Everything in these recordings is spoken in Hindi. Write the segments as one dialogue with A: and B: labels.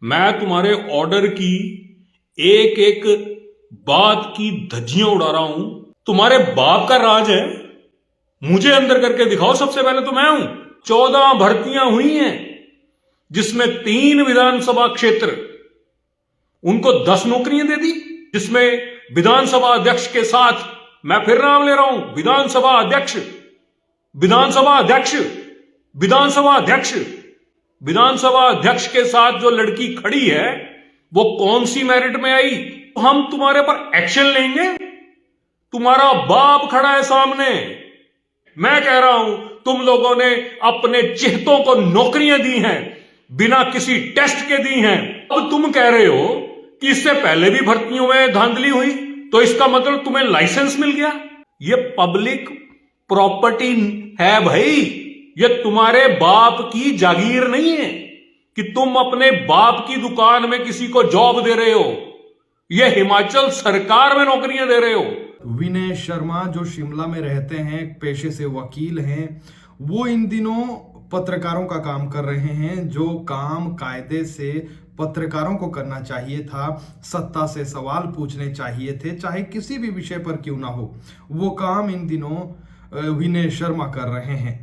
A: मैं तुम्हारे ऑर्डर की एक एक बात की धज्जियां उड़ा रहा हूं। तुम्हारे बाप का राज है, मुझे अंदर करके दिखाओ। सबसे पहले तो मैं हूं। 14 भर्तियां हुई हैं, जिसमें 3 विधानसभा क्षेत्र, उनको 10 नौकरियां दे दी। जिसमें विधानसभा अध्यक्ष के साथ, मैं फिर नाम ले रहा हूं, विधानसभा अध्यक्ष, विधानसभा अध्यक्ष, विधानसभा अध्यक्ष, विधानसभा अध्यक्ष के साथ जो लड़की खड़ी है वो कौन सी मेरिट में आई? हम तुम्हारे पर एक्शन लेंगे। तुम्हारा बाप खड़ा है सामने। मैं कह रहा हूं, तुम लोगों ने अपने चेहतों को नौकरियां दी हैं, बिना किसी टेस्ट के दी हैं। अब तुम कह रहे हो कि इससे पहले भी भर्तियों में धांधली हुई, तो इसका मतलब तुम्हें लाइसेंस मिल गया। ये पब्लिक प्रॉपर्टी है भाई, ये तुम्हारे बाप की जागीर नहीं है कि तुम अपने बाप की दुकान में किसी को जॉब दे रहे हो। ये हिमाचल सरकार में नौकरियां दे रहे हो।
B: विनय शर्मा जो शिमला में रहते हैं, पेशे से वकील हैं, वो इन दिनों पत्रकारों का काम कर रहे हैं, जो काम कायदे से पत्रकारों को करना चाहिए था। सत्ता से सवाल पूछने चाहिए थे, चाहे किसी भी विषय पर क्यों ना हो। वो काम इन दिनों विनय शर्मा कर रहे हैं।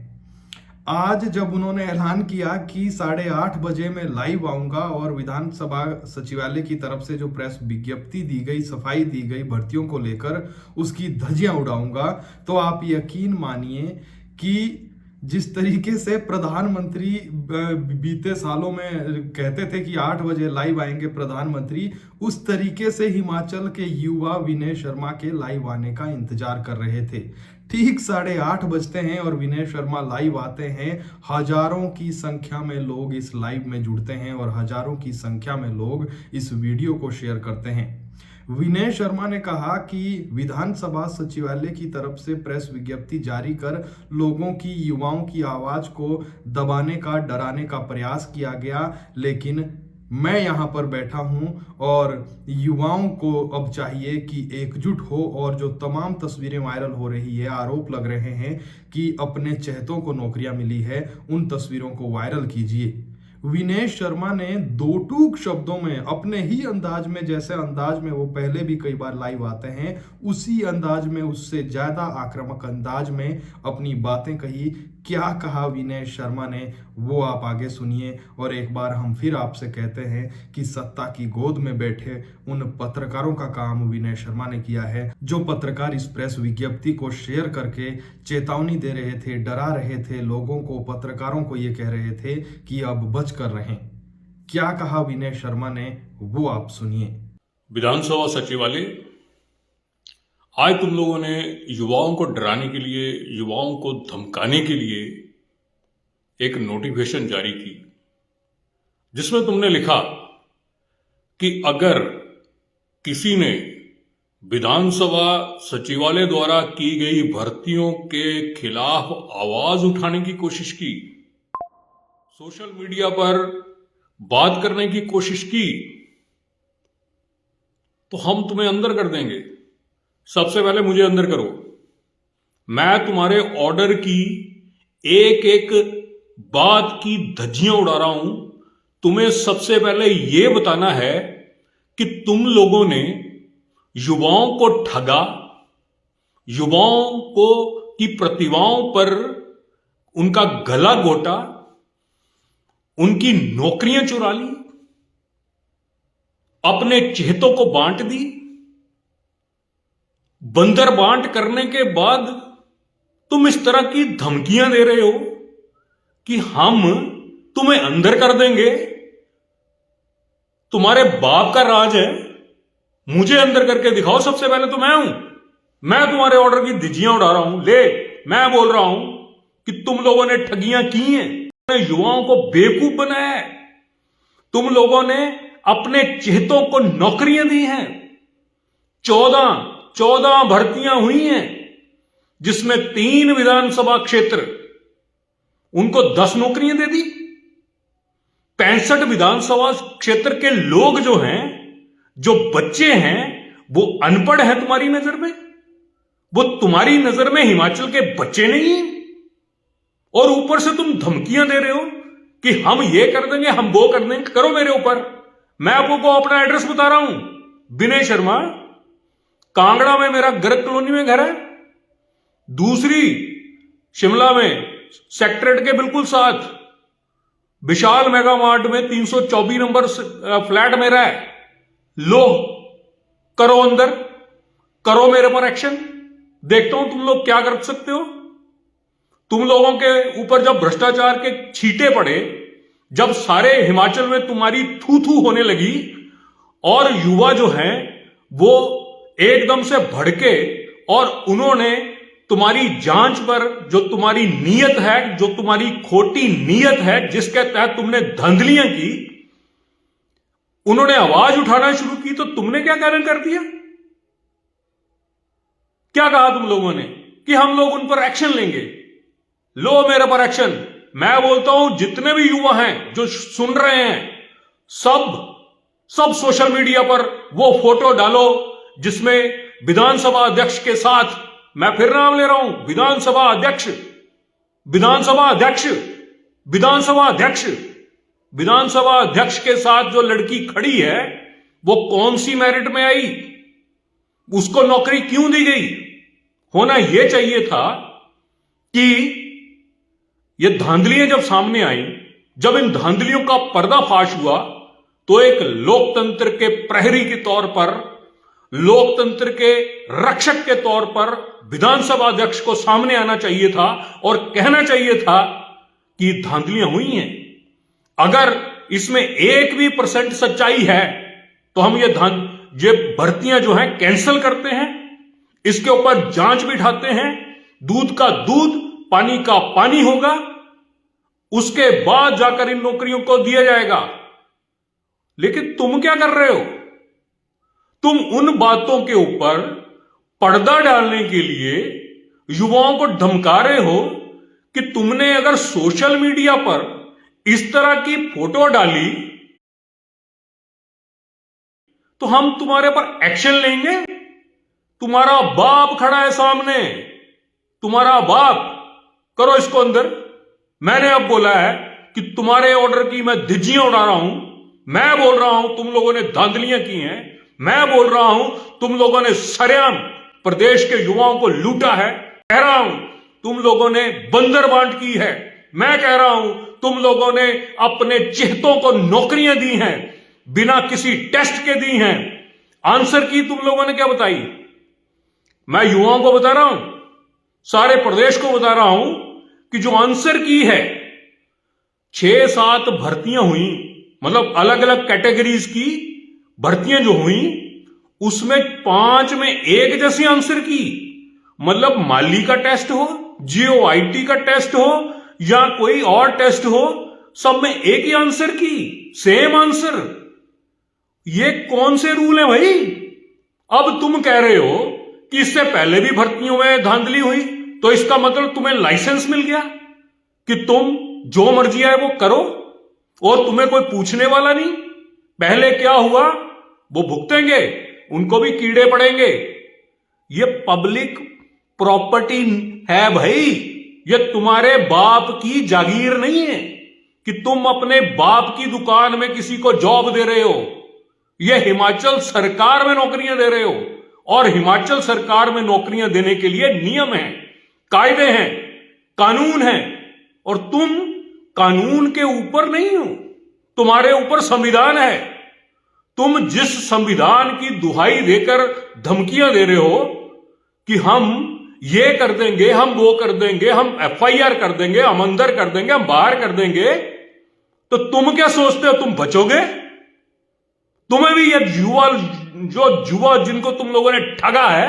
B: आज जब उन्होंने ऐलान किया कि 8:30 बजे मैं लाइव आऊंगा और विधानसभा सचिवालय की तरफ से जो प्रेस विज्ञप्ति दी गई, सफाई दी गई भर्तियों को लेकर, उसकी धज्जियां उड़ाऊंगा, तो आप यकीन मानिए कि जिस तरीके से प्रधानमंत्री बीते सालों में कहते थे कि 8 बजे लाइव आएंगे प्रधानमंत्री, उस तरीके से हिमाचल के युवा विनय शर्मा के लाइव आने का इंतजार कर रहे थे। ठीक 8:30 बजते हैं और विनय शर्मा लाइव आते हैं। हजारों की संख्या में लोग इस लाइव में जुड़ते हैं और हजारों की संख्या में लोग इस वीडियो को शेयर करते हैं। विनय शर्मा ने कहा कि विधानसभा सचिवालय की तरफ से प्रेस विज्ञप्ति जारी कर लोगों की, युवाओं की आवाज को दबाने का, डराने का प्रयास किया गया, लेकिन मैं यहाँ पर बैठा हूँ और युवाओं को अब चाहिए कि एकजुट हो और जो तमाम तस्वीरें वायरल हो रही है, आरोप लग रहे हैं कि अपने चहेतों को नौकरियां मिली है, उन तस्वीरों को वायरल कीजिए। विनय शर्मा ने 2 टूक शब्दों में, अपने ही अंदाज में, जैसे अंदाज में वो पहले भी कई बार लाइव आते हैं, उसी अंदाज में, उससे ज्यादा आक्रामक अंदाज में अपनी बातें कही। क्या कहा विनय शर्मा ने, वो आप आगे सुनिए। और एक बार हम फिर आपसे कहते हैं कि सत्ता की गोद में बैठे उन पत्रकारों का काम विनय शर्मा ने किया है, जो पत्रकार इस प्रेस विज्ञप्ति को शेयर करके चेतावनी दे रहे थे, डरा रहे थे लोगों को, पत्रकारों को ये कह रहे थे कि अब बच कर रहें। क्या कहा विनय शर्मा ने, वो आप सुनिए।
A: विधानसभा सचिवालय, आज तुम लोगों ने युवाओं को डराने के लिए, युवाओं को धमकाने के लिए एक नोटिफिकेशन जारी की, जिसमें तुमने लिखा कि अगर किसी ने विधानसभा सचिवालय द्वारा की गई भर्तियों के खिलाफ आवाज उठाने की कोशिश की, सोशल मीडिया पर बात करने की कोशिश की, तो हम तुम्हें अंदर कर देंगे। सबसे पहले मुझे अंदर करो। मैं तुम्हारे ऑर्डर की एक एक बात की धज्जियां उड़ा रहा हूं। तुम्हें सबसे पहले यह बताना है कि तुम लोगों ने युवाओं को ठगा, युवाओं को की प्रतिभाओं पर उनका गला घोटा, उनकी नौकरियां चुरा ली, अपने चहेतों को बांट दी। बंदर बांट करने के बाद तुम इस तरह की धमकियां दे रहे हो कि हम तुम्हें अंदर कर देंगे। तुम्हारे बाप का राज है, मुझे अंदर करके दिखाओ। सबसे पहले तो मैं हूं। मैं तुम्हारे ऑर्डर की धज्जियां उड़ा रहा हूं। ले, मैं बोल रहा हूं कि तुम लोगों ने ठगियां की हैं, युवाओं को बेवकूफ बनाया है, तुम लोगों ने अपने चहेतों को नौकरियां दी हैं। 14 भर्तियां हुई हैं, जिसमें 3 विधानसभा क्षेत्र, उनको 10 नौकरियां दे दी। 65 विधानसभा क्षेत्र के लोग जो हैं, जो बच्चे हैं, वो अनपढ़ हैं तुम्हारी नजर में। वो तुम्हारी नजर में हिमाचल के बच्चे नहीं हैं। और ऊपर से तुम धमकियां दे रहे हो कि हम ये कर देंगे, हम वो कर देंगे। करो मेरे ऊपर, मैं आपको अपना एड्रेस बता रहा हूं, विनय शर्मा, कांगड़ा में मेरा गर्ग कॉलोनी में घर है, दूसरी शिमला में सेक्रेट के बिल्कुल साथ विशाल मेगा मार्ट में 324 नंबर फ्लैट मेरा है। लो करो अंदर, करो मेरे पर एक्शन, देखता हूं तुम लोग क्या कर सकते हो। तुम लोगों के ऊपर जब भ्रष्टाचार के छींटे पड़े, जब सारे हिमाचल में तुम्हारी थू थू होने लगी और युवा जो हैं वो एकदम से भड़के और उन्होंने तुम्हारी जांच पर, जो तुम्हारी नीयत है, जो तुम्हारी खोटी नीयत है जिसके तहत तुमने धांधलियां की, उन्होंने आवाज उठाना शुरू की, तो तुमने क्या कारण कर दिया? क्या कहा तुम लोगों ने कि हम लोग उन पर एक्शन लेंगे। लो मेरे पर एक्शन। मैं बोलता हूं जितने भी युवा हैं जो सुन रहे हैं, सब सोशल मीडिया पर वो फोटो डालो जिसमें विधानसभा अध्यक्ष के साथ, मैं फिर नाम ले रहा हूं, विधानसभा अध्यक्ष, विधानसभा अध्यक्ष, विधानसभा अध्यक्ष, विधानसभा अध्यक्ष के साथ जो लड़की खड़ी है वो कौन सी मेरिट में आई, उसको नौकरी क्यों दी गई। होना यह चाहिए था कि ये धांधलियां जब सामने आई, जब इन धांधलियों का पर्दाफाश हुआ, तो एक लोकतंत्र के प्रहरी के तौर पर, लोकतंत्र के रक्षक के तौर पर विधानसभा अध्यक्ष को सामने आना चाहिए था और कहना चाहिए था कि धांधलियां हुई हैं। अगर इसमें 1% सच्चाई है तो हम ये भर्तियां जो हैं कैंसिल करते हैं, इसके ऊपर जांच बिठाते हैं, दूध का दूध पानी का पानी होगा, उसके बाद जाकर इन नौकरियों को दिया जाएगा। लेकिन तुम क्या कर रहे हो? तुम उन बातों के ऊपर पर्दा डालने के लिए युवाओं को धमका रहे हो कि तुमने अगर सोशल मीडिया पर इस तरह की फोटो डाली तो हम तुम्हारे पर एक्शन लेंगे। तुम्हारा बाप खड़ा है सामने, तुम्हारा बाप, करो इसको अंदर। मैंने अब बोला है कि तुम्हारे ऑर्डर की मैं धिज्जियां उड़ा रहा हूं। मैं बोल रहा हूं तुम लोगों ने धांधलियां की हैं। मैं बोल रहा हूं तुम लोगों ने सरेआम प्रदेश के युवाओं को लूटा है। कह रहा हूं तुम लोगों ने बंदर बांट की है। मैं कह रहा हूं तुम लोगों ने अपने चेहतों को नौकरियां दी हैं, बिना किसी टेस्ट के दी हैं। आंसर की तुम लोगों ने क्या बताई? मैं युवाओं को बता रहा हूं, सारे प्रदेश को बता रहा हूं कि जो आंसर की है, 6-7 भर्तियां हुई, मतलब अलग अलग कैटेगरीज की भर्तियां जो हुई, उसमें 5 में एक जैसी आंसर की। मतलब माली का टेस्ट हो, जीओआईटी का टेस्ट हो या कोई और टेस्ट हो, सब में एक ही आंसर की, सेम आंसर। ये कौन से रूल है भाई? अब तुम कह रहे हो कि इससे पहले भी भर्तियों में धांधली हुई, तो इसका मतलब तुम्हें लाइसेंस मिल गया कि तुम जो मर्जी है वो करो और तुम्हें कोई पूछने वाला नहीं। पहले क्या हुआ वो भुगतेंगे, उनको भी कीड़े पड़ेंगे। ये पब्लिक प्रॉपर्टी है भाई, ये तुम्हारे बाप की जागीर नहीं है कि तुम अपने बाप की दुकान में किसी को जॉब दे रहे हो। ये हिमाचल सरकार में नौकरियां दे रहे हो और हिमाचल सरकार में नौकरियां देने के लिए नियम हैं, कायदे हैं, कानून हैं और तुम कानून के ऊपर नहीं हो, तुम्हारे ऊपर संविधान है। तुम जिस संविधान की दुहाई देकर धमकियां दे रहे हो कि हम ये कर देंगे, हम वो कर देंगे, हम एफआईआर कर देंगे, हम अंदर कर देंगे, हम बाहर कर देंगे, तो तुम क्या सोचते हो तुम बचोगे? तुम्हें भी ये जुआ जिनको तुम लोगों ने ठगा है,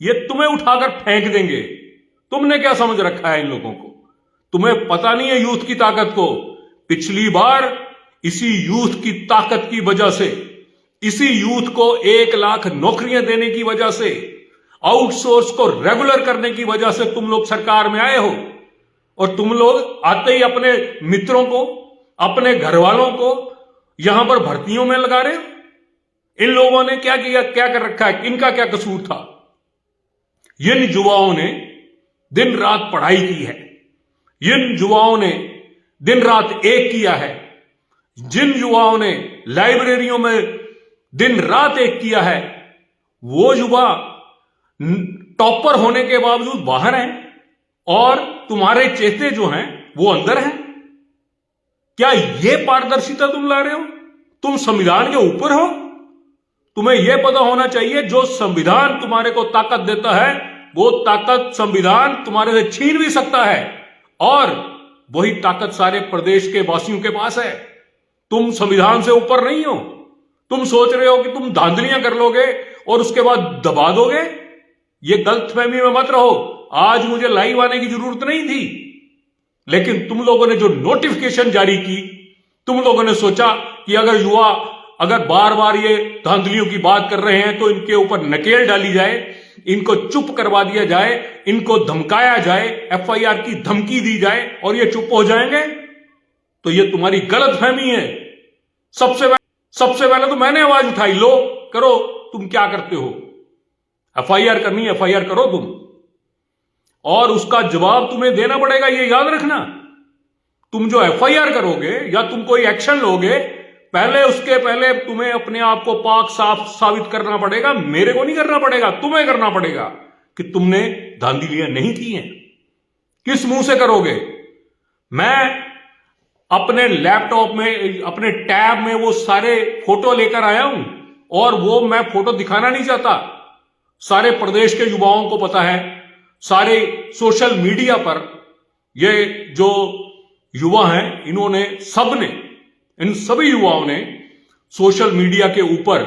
A: ये तुम्हें उठाकर फेंक देंगे। तुमने क्या समझ रखा है इन लोगों को? तुम्हें पता नहीं है यूथ की ताकत को। पिछली बार इसी यूथ की ताकत की वजह से, इसी यूथ को 1 लाख नौकरियां देने की वजह से, आउटसोर्स को रेगुलर करने की वजह से तुम लोग सरकार में आए हो और तुम लोग आते ही अपने मित्रों को, अपने घर वालों को यहां पर भर्तियों में लगा रहे हो। इन लोगों ने क्या किया, क्या कर रखा है, इनका क्या कसूर था? इन युवाओं ने दिन रात पढ़ाई की है, इन युवाओं ने दिन रात एक किया है, जिन युवाओं ने लाइब्रेरियों में दिन रात एक किया है, वो युवा टॉपर होने के बावजूद बाहर हैं और तुम्हारे चेते जो हैं वो अंदर हैं। क्या ये पारदर्शिता तुम ला रहे हो? तुम संविधान के ऊपर हो? तुम्हें यह पता होना चाहिए जो संविधान तुम्हारे को ताकत देता है वो ताकत संविधान तुम्हारे से छीन भी सकता है, और वही ताकत सारे प्रदेश के वासियों के पास है। तुम संविधान से ऊपर नहीं हो। तुम सोच रहे हो कि तुम धांधलियां कर लोगे और उसके बाद दबा दोगे। ये गलतफहमी में मत रहो। आज मुझे लाइव आने की जरूरत नहीं थी, लेकिन तुम लोगों ने जो नोटिफिकेशन जारी की, तुम लोगों ने सोचा कि अगर युवा अगर बार बार ये धांधलियों की बात कर रहे हैं तो इनके ऊपर नकेल डाली जाए, इनको चुप करवा दिया जाए, इनको धमकाया जाए, एफआईआर की धमकी दी जाए और ये चुप हो जाएंगे। तो ये तुम्हारी गलतफहमी है। सबसे पहले तो मैंने आवाज उठाई, लो करो, तुम क्या करते हो? एफआईआर करनी, एफआईआर करो तुम, और उसका जवाब तुम्हें देना पड़ेगा। ये याद रखना, तुम जो एफआईआर करोगे या तुम कोई एक्शन लोगे, उसके पहले तुम्हें अपने आप को पाक साफ साबित करना पड़ेगा। मेरे को नहीं करना पड़ेगा, तुम्हें करना पड़ेगा कि तुमने धांधलियां नहीं की हैं। किस मुंह से करोगे? मैं अपने लैपटॉप में, अपने टैब में वो सारे फोटो लेकर आया हूं, और वो मैं फोटो दिखाना नहीं चाहता। सारे प्रदेश के युवाओं को पता है, सारे सोशल मीडिया पर ये जो युवा हैं, इन्होंने सबने, इन सभी युवाओं ने सोशल मीडिया के ऊपर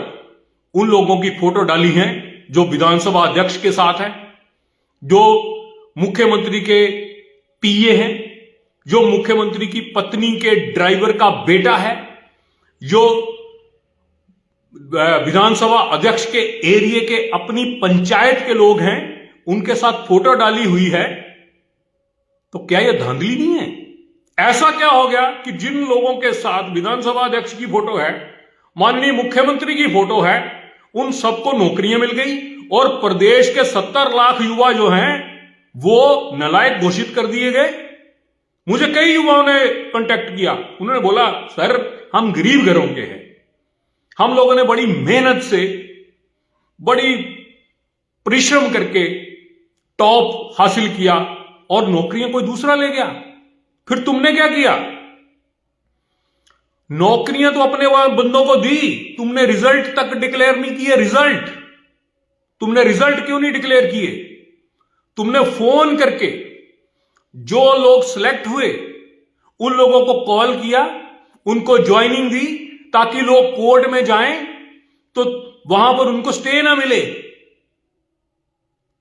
A: उन लोगों की फोटो डाली हैं जो विधानसभा अध्यक्ष के साथ है, जो मुख्यमंत्री के पीए हैं, जो मुख्यमंत्री की पत्नी के ड्राइवर का बेटा है, जो विधानसभा अध्यक्ष के एरिया के अपनी पंचायत के लोग हैं, उनके साथ फोटो डाली हुई है। तो क्या यह धांधली नहीं है? ऐसा क्या हो गया कि जिन लोगों के साथ विधानसभा अध्यक्ष की फोटो है, माननीय मुख्यमंत्री की फोटो है, उन सबको नौकरियां मिल गई, और प्रदेश के 70 लाख युवा जो हैं वो नालायक घोषित कर दिए गए। मुझे कई युवाओं ने कांटेक्ट किया, उन्होंने बोला सर हम गरीब घरों के हैं, हम लोगों ने बड़ी मेहनत से, बड़ी परिश्रम करके टॉप हासिल किया और नौकरियां कोई दूसरा ले गया। फिर तुमने क्या किया? नौकरियां तो अपने बंदों को दी, तुमने रिजल्ट तक डिक्लेयर नहीं किए। रिजल्ट तुमने रिजल्ट क्यों नहीं डिक्लेयर किए? तुमने फोन करके जो लोग सिलेक्ट हुए उन लोगों को कॉल किया, उनको ज्वाइनिंग दी, ताकि लोग कोर्ट में जाएं तो वहां पर उनको स्टे ना मिले।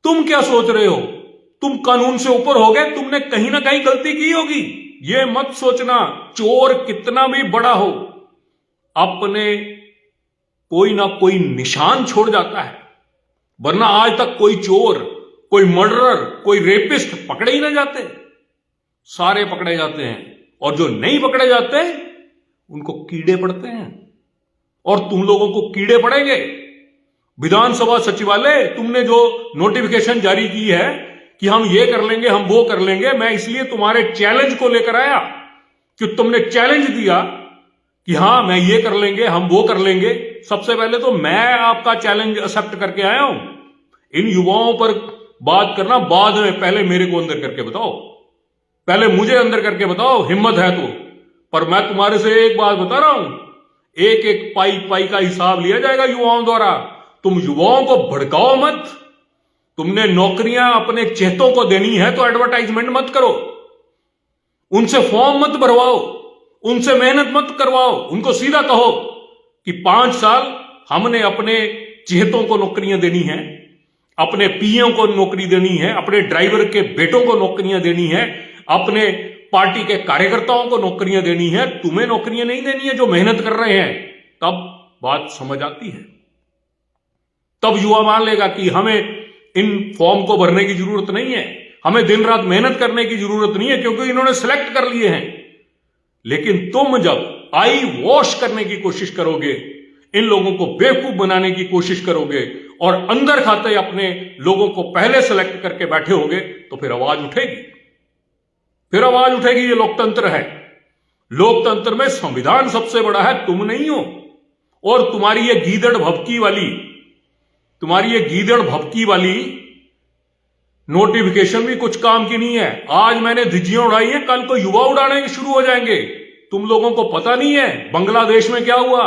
A: तुम क्या सोच रहे हो? तुम कानून से ऊपर हो गए। तुमने कहीं ना कहीं गलती की होगी। यह मत सोचना चोर कितना भी बड़ा हो, अपने कोई ना कोई निशान छोड़ जाता है, वरना आज तक कोई चोर, कोई मर्डरर, कोई रेपिस्ट पकड़े ही ना जाते। सारे पकड़े जाते हैं, और जो नहीं पकड़े जाते उनको कीड़े पड़ते हैं, और तुम लोगों को कीड़े पड़ेंगे। विधानसभा सचिवालय, तुमने जो नोटिफिकेशन जारी की है कि हम ये कर लेंगे, हम वो कर लेंगे, मैं इसलिए तुम्हारे चैलेंज को लेकर आया कि तुमने चैलेंज दिया कि हां मैं ये कर लेंगे, हम वो कर लेंगे। सबसे पहले तो मैं आपका चैलेंज एक्सेप्ट करके आया हूं। इन युवाओं पर बात करना बाद में, पहले मेरे को अंदर करके बताओ, पहले मुझे अंदर करके बताओ, हिम्मत है तो। पर मैं तुम्हारे से एक बात बता रहा हूं, एक एक पाई पाई का हिसाब लिया जाएगा युवाओं द्वारा। तुम युवाओं को भड़काओ मत। तुमने नौकरियां अपने चेतों को देनी है तो एडवर्टाइजमेंट मत करो, उनसे फॉर्म मत भरवाओ, उनसे मेहनत मत करवाओ। उनको सीधा कहो कि 5 साल हमने अपने चेतों को नौकरियां देनी है, अपने पीओ को नौकरी देनी है, अपने ड्राइवर के बेटों को नौकरियां देनी है, अपने पार्टी के कार्यकर्ताओं को नौकरियां देनी है। तुम्हें नौकरियां नहीं देनी है जो मेहनत कर रहे हैं। तब बात समझ आती है, तब युवा मान लेगा कि हमें इन फॉर्म को भरने की जरूरत नहीं है, हमें दिन रात मेहनत करने की जरूरत नहीं है, क्योंकि इन्होंने सिलेक्ट कर लिए हैं। लेकिन तुम जब आई वॉश करने की कोशिश करोगे, इन लोगों को बेवकूफ बनाने की कोशिश करोगे, और अंदर खाते अपने लोगों को पहले सेलेक्ट करके बैठे होगे, तो फिर आवाज उठेगी। फिर आवाज उठेगी। ये लोकतंत्र है, लोकतंत्र में संविधान सबसे बड़ा है, तुम नहीं हो। और तुम्हारी ये गीदड़ भभकी वाली नोटिफिकेशन भी कुछ काम की नहीं है। आज मैंने धज्जियां उड़ाई हैं, कल को युवा उड़ाने शुरू हो जाएंगे। तुम लोगों को पता नहीं है बांग्लादेश में क्या हुआ।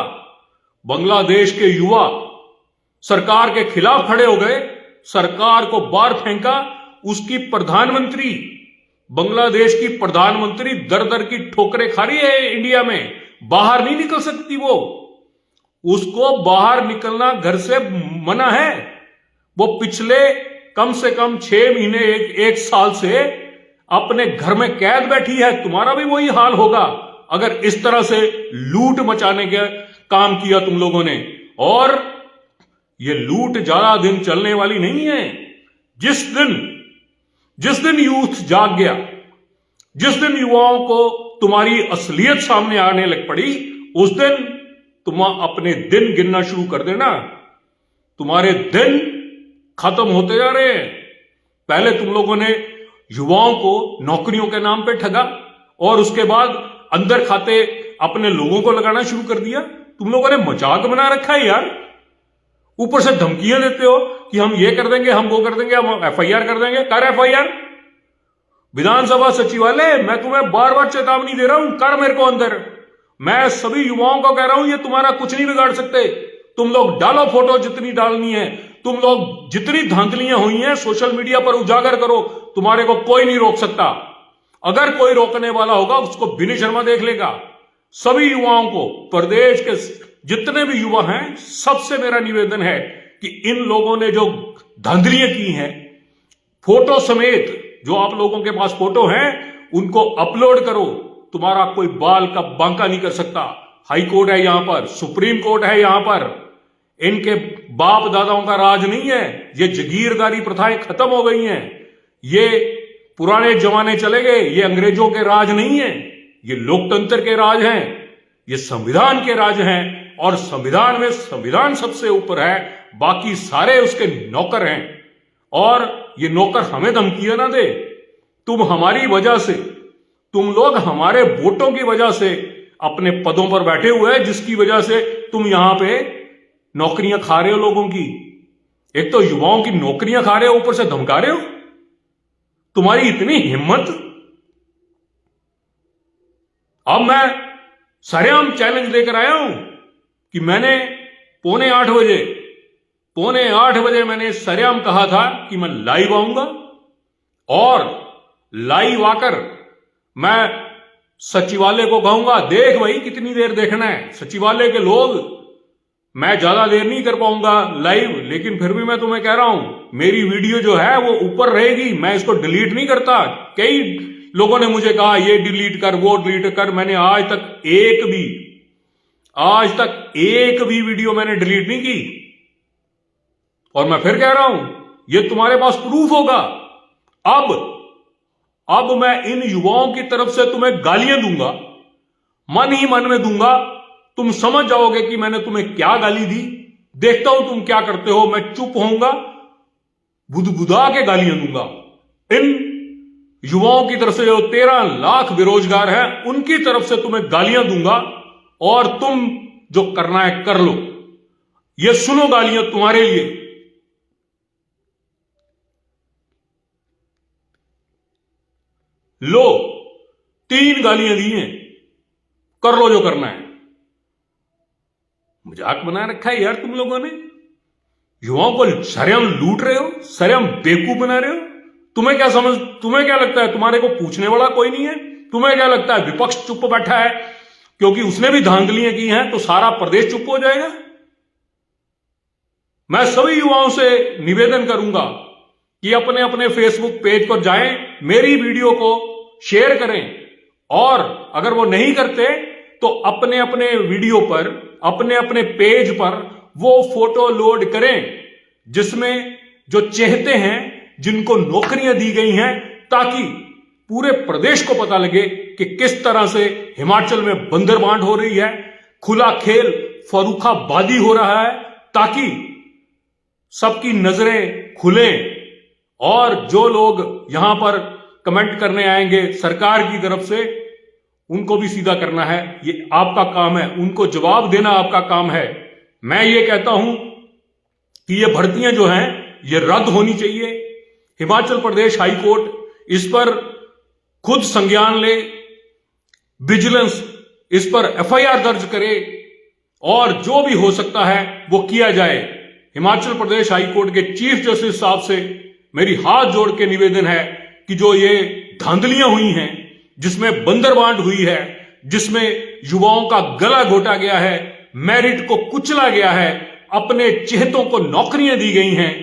A: बांग्लादेश के युवा सरकार के खिलाफ खड़े हो गए, सरकार को बाहर फेंका। उसकी प्रधानमंत्री, बांग्लादेश की प्रधानमंत्री दर दर की ठोकरें खा रही है इंडिया में, बाहर नहीं निकल सकती वो। उसको बाहर निकलना घर से मना है। वो पिछले कम से कम 6 महीने, एक साल से अपने घर में कैद बैठी है। तुम्हारा भी वही हाल होगा अगर इस तरह से लूट मचाने का काम किया तुम लोगों ने। और ये लूट ज्यादा दिन चलने वाली नहीं है। जिस दिन यूथ जाग गया, जिस दिन युवाओं को तुम्हारी असलियत सामने आने लग पड़ी, उस दिन तुम अपने दिन गिनना शुरू कर देना। तुम्हारे दिन खत्म होते जा रहे हैं। पहले तुम लोगों ने युवाओं को नौकरियों के नाम पे ठगा और उसके बाद अंदर खाते अपने लोगों को लगाना शुरू कर दिया। तुम लोगों ने मजाक बना रखा है यार। ऊपर से धमकियां देते हो कि हम ये कर देंगे, हम वो कर देंगे, हम एफआईआर कर देंगे। कर एफआईआर। विधानसभा सचिवालय, मैं तुम्हें बार बार चेतावनी दे रहा हूं, कर मेरे को अंदर। मैं सभी युवाओं को कह रहा हूं, ये तुम्हारा कुछ नहीं बिगाड़ सकते। तुम लोग डालो फोटो जितनी डालनी है, तुम लोग जितनी धांधलियां हुई हैं सोशल मीडिया पर उजागर करो, तुम्हारे को कोई नहीं रोक सकता। अगर कोई रोकने वाला होगा उसको विनय शर्मा देख लेगा। सभी युवाओं को, प्रदेश के जितने भी युवा हैं, सबसे मेरा निवेदन है कि इन लोगों ने जो धांधलियां की हैं, फोटो समेत जो आप लोगों के पास फोटो हैं उनको अपलोड करो। तुम्हारा कोई बाल का बांका नहीं कर सकता। हाई कोर्ट है यहां पर, सुप्रीम कोर्ट है यहां पर। इनके बाप दादाओं का राज नहीं है। ये जागीरदारी प्रथाएं खत्म हो गई हैं। ये पुराने जमाने चले गए। ये अंग्रेजों के राज नहीं है, ये लोकतंत्र के राज हैं, ये संविधान के राज हैं। और संविधान में संविधान सबसे ऊपर है, बाकी सारे उसके नौकर हैं। और ये नौकर हमें धमकियां ना दे। तुम हमारी वजह से, तुम लोग हमारे वोटों की वजह से अपने पदों पर बैठे हुए हैं, जिसकी वजह से तुम यहां पे नौकरियां खा रहे हो लोगों की। एक तो युवाओं की नौकरियां खा रहे हो, ऊपर से धमका रहे हो। तुम्हारी इतनी हिम्मत। अब मैं सरेआम चैलेंज लेकर आया हूं कि मैंने पौने आठ बजे मैंने सरेआम कहा था कि मैं लाइव आऊंगा। और लाइव आकर मैं सचिवालय को कहूंगा, देख भाई कितनी देर देखना है। सचिवालय के लोग, मैं ज्यादा देर नहीं कर पाऊंगा लाइव, लेकिन फिर भी मैं तुम्हें कह रहा हूं मेरी वीडियो जो है वो ऊपर रहेगी। मैं इसको डिलीट नहीं करता। कई लोगों ने मुझे कहा ये डिलीट कर, वो डिलीट कर। मैंने आज तक एक भी वीडियो मैंने डिलीट नहीं की। और मैं फिर कह रहा हूं, ये तुम्हारे पास प्रूफ होगा। अब मैं इन युवाओं की तरफ से तुम्हें गालियां दूंगा, मन ही मन में दूंगा। तुम समझ जाओगे कि मैंने तुम्हें क्या गाली दी। देखता हूं तुम क्या करते हो। मैं चुप होऊंगा, बुदबुदा के गालियां दूंगा। इन युवाओं की तरफ से जो 13 लाख बेरोजगार हैं, उनकी तरफ से तुम्हें गालियां दूंगा। और तुम जो करना है कर लो। ये सुनो गालियां तुम्हारे लिए। लो, 3 गालियां दी हैं, कर लो जो करना है। मजाक बना रखा है यार तुम लोगों ने। युवाओं को सरेआम लूट रहे हो, सरेआम बेवकूफ बना रहे हो। तुम्हें क्या लगता है तुम्हारे को पूछने वाला कोई नहीं है? तुम्हें क्या लगता है विपक्ष चुप बैठा है क्योंकि उसने भी धांधलियां की हैं तो सारा प्रदेश चुप हो जाएगा? मैं सभी युवाओं से निवेदन करूंगा कि अपने अपने फेसबुक पेज पर जाएं, मेरी वीडियो को शेयर करें। और अगर वो नहीं करते तो अपने अपने वीडियो पर, अपने अपने पेज पर वो फोटो लोड करें जिसमें जो चेहते हैं, जिनको नौकरियां दी गई हैं, ताकि पूरे प्रदेश को पता लगे कि किस तरह से हिमाचल में बंदरबांट हो रही है, खुला खेल फरूखाबादी हो रहा है, ताकि सबकी नजरें खुलें। और जो लोग यहां पर कमेंट करने आएंगे सरकार की तरफ से, उनको भी सीधा करना है, ये आपका काम है, उनको जवाब देना आपका काम है। मैं ये कहता हूं कि ये भर्तियां जो हैं ये रद्द होनी चाहिए। हिमाचल प्रदेश हाई कोर्ट इस पर खुद संज्ञान ले, विजिलेंस इस पर एफआईआर दर्ज करे और जो भी हो सकता है वो किया जाए। हिमाचल प्रदेश हाई कोर्ट के चीफ जस्टिस साहब से मेरी हाथ जोड़ के निवेदन है कि जो ये धांधलियां हुई हैं, जिसमें बंदरबांट हुई है, जिसमें युवाओं का गला घोटा गया है, मेरिट को कुचला गया है, अपने चेहतों को नौकरियां दी गई हैं,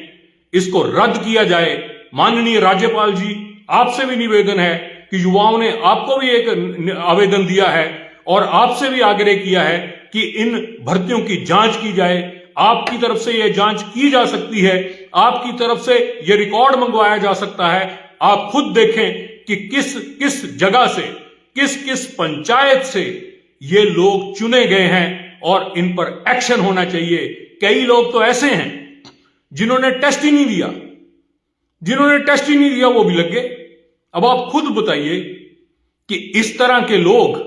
A: इसको रद्द किया जाए। माननीय राज्यपाल जी, आपसे भी निवेदन है कि युवाओं ने आपको भी एक आवेदन दिया है और आपसे भी आग्रह किया है कि इन भर्तियों की जांच की जाए। आपकी तरफ से यह जांच की जा सकती है, आपकी तरफ से यह रिकॉर्ड मंगवाया जा सकता है। आप खुद देखें कि किस किस जगह से, किस किस पंचायत से ये लोग चुने गए हैं और इन पर एक्शन होना चाहिए। कई लोग तो ऐसे हैं जिन्होंने टेस्ट ही नहीं दिया, वो भी लग गए। अब आप खुद बताइए कि इस तरह के लोग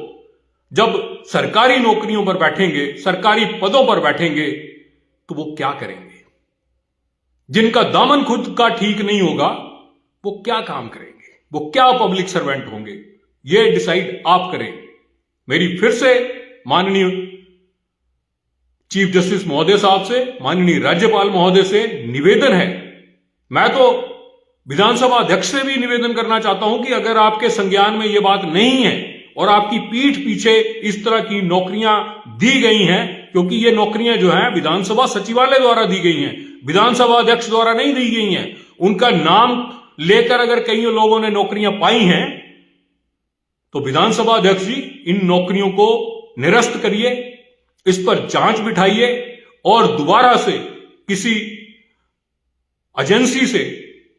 A: जब सरकारी नौकरियों पर बैठेंगे, सरकारी पदों पर बैठेंगे, तो वो क्या करेंगे? जिनका दामन खुद का ठीक नहीं होगा वो क्या काम करेंगे? वो क्या पब्लिक सर्वेंट होंगे? ये डिसाइड आप करें। मेरी फिर से माननीय चीफ जस्टिस महोदय साहब से, माननीय राज्यपाल महोदय से निवेदन है। मैं तो विधानसभा अध्यक्ष से भी निवेदन करना चाहता हूं कि अगर आपके संज्ञान में यह बात नहीं है और आपकी पीठ पीछे इस तरह की नौकरियां दी गई हैं, क्योंकि ये नौकरियां जो हैं विधानसभा सचिवालय द्वारा दी गई हैं, विधानसभा अध्यक्ष द्वारा नहीं दी गई हैं। उनका नाम लेकर अगर कई लोगों ने नौकरियां पाई हैं तो विधानसभा अध्यक्ष जी इन नौकरियों को निरस्त करिए, इस पर जांच बिठाइए और दोबारा से किसी एजेंसी से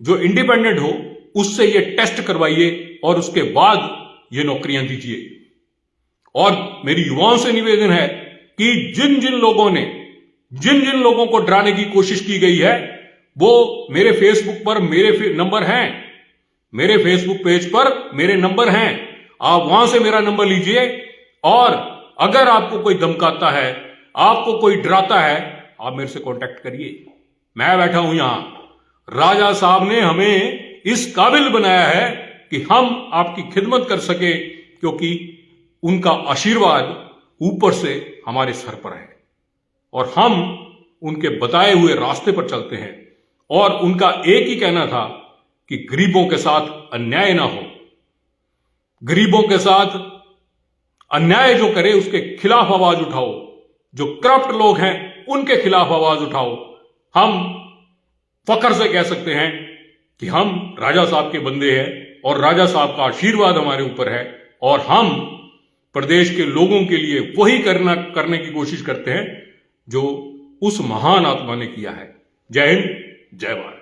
A: जो इंडिपेंडेंट हो उससे ये टेस्ट करवाइए और उसके बाद ये नौकरियां दीजिए। और मेरी युवाओं से निवेदन है कि जिन जिन लोगों को डराने की कोशिश की गई है, वो मेरे फेसबुक पर मेरे नंबर हैं, मेरे फेसबुक पेज पर मेरे नंबर हैं, आप वहां से मेरा नंबर लीजिए और अगर आपको कोई धमकाता है, आपको कोई डराता है, आप मेरे से कांटेक्ट करिए। मैं बैठा हूं यहां, राजा साहब ने हमें इस काबिल बनाया है कि हम आपकी खिदमत कर सके, क्योंकि उनका आशीर्वाद ऊपर से हमारे सर पर है और हम उनके बताए हुए रास्ते पर चलते हैं। और उनका एक ही कहना था कि गरीबों के साथ अन्याय ना हो, गरीबों के साथ अन्याय जो करे उसके खिलाफ आवाज उठाओ, जो करप्ट लोग हैं उनके खिलाफ आवाज उठाओ। हम फख्र से कह सकते हैं कि हम राजा साहब के बंदे हैं और राजा साहब का आशीर्वाद हमारे ऊपर है और हम प्रदेश के लोगों के लिए वही करने की कोशिश करते हैं जो उस महान आत्मा ने किया है। जय हिंद, जय भारत।